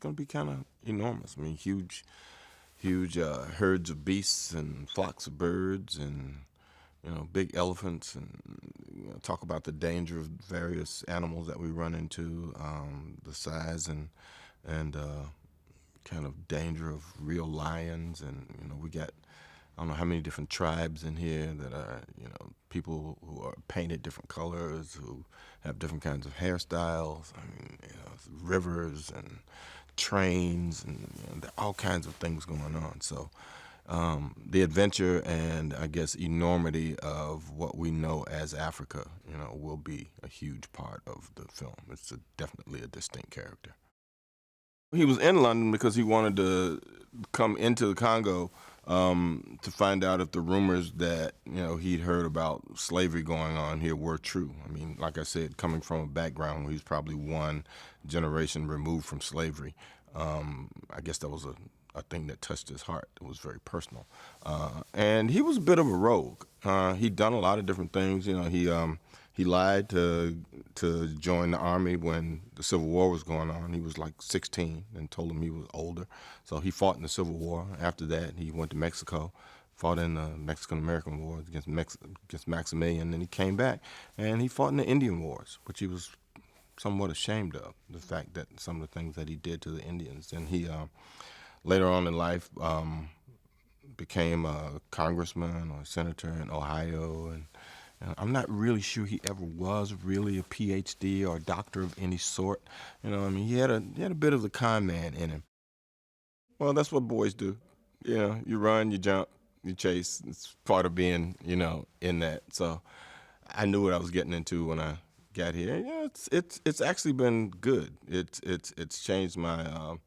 going to be kind of enormous. I mean, huge herds of beasts and flocks of birds and, big elephants, and talk about the danger of various animals that we run into, the size and kind of danger of real lions. And, we got, I don't know how many different tribes in here that are, people who are painted different colors, who have different kinds of hairstyles. I mean, rivers and trains and all kinds of things going on. So the adventure and, I guess, enormity of what we know as Africa, will be a huge part of the film. It's definitely a distinct character. He was in London because he wanted to come into the Congo to find out if the rumors that, he'd heard about slavery going on here were true. I mean, like I said, coming from a background where he's probably one generation removed from slavery, I guess that was a thing that touched his heart. It was very personal. And he was a bit of a rogue. He'd done a lot of different things. He lied to join the army when the Civil War was going on. He was like 16 and told him he was older. So he fought in the Civil War. After that, he went to Mexico, fought in the Mexican-American Wars against Maximilian. Then he came back and he fought in the Indian Wars, which he was somewhat ashamed of, the fact that some of the things that he did to the Indians. And he, later on in life, became a congressman or a senator in Ohio. And I'm not really sure he ever was really a PhD or a doctor of any sort. He had a bit of the con man in him. Well, that's what boys do. You run, you jump, you chase. It's part of being, in that. So I knew what I was getting into when I got here. It's actually been good. It's changed my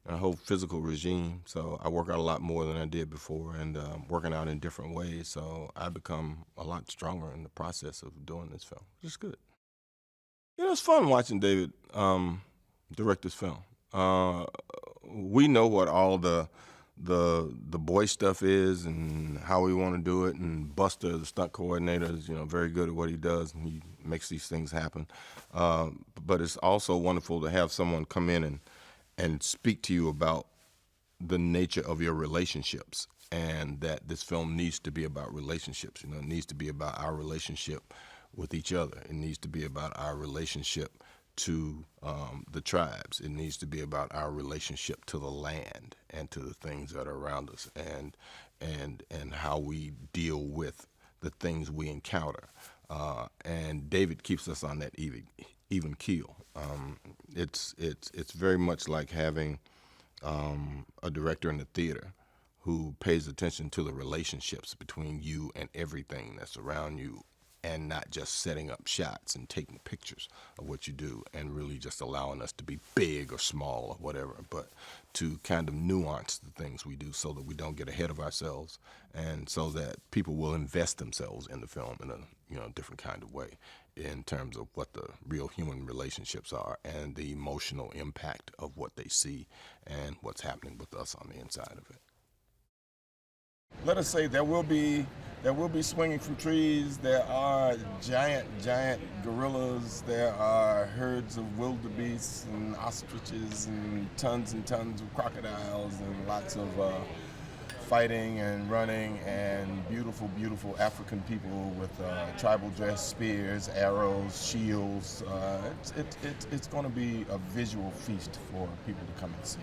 whole physical regime. So I work out a lot more than I did before, and working out in different ways. So I become a lot stronger in the process of doing this film, which is good. It's fun watching David direct this film. We know what all the boy stuff is and how we want to do it, and Buster, the stunt coordinator, is very good at what he does, and he makes these things happen. But it's also wonderful to have someone come in and speak to you about the nature of your relationships, and that this film needs to be about relationships. It needs to be about our relationship with each other. It needs to be about our relationship to the tribes. It needs to be about our relationship to the land and to the things that are around us, and how we deal with the things we encounter. And David keeps us on that even keel. It's very much like having a director in the theater who pays attention to the relationships between you and everything that's around you, and not just setting up shots and taking pictures of what you do and really just allowing us to be big or small or whatever, but to kind of nuance the things we do so that we don't get ahead of ourselves, and so that people will invest themselves in the film in a different kind of way in terms of what the real human relationships are and the emotional impact of what they see and what's happening with us on the inside of it. Let us say there will be swinging from trees. There are giant gorillas. There are herds of wildebeests and ostriches and tons of crocodiles, and lots of fighting and running, and beautiful African people with tribal dress, spears, arrows, shields. It's going to be a visual feast for people to come and see.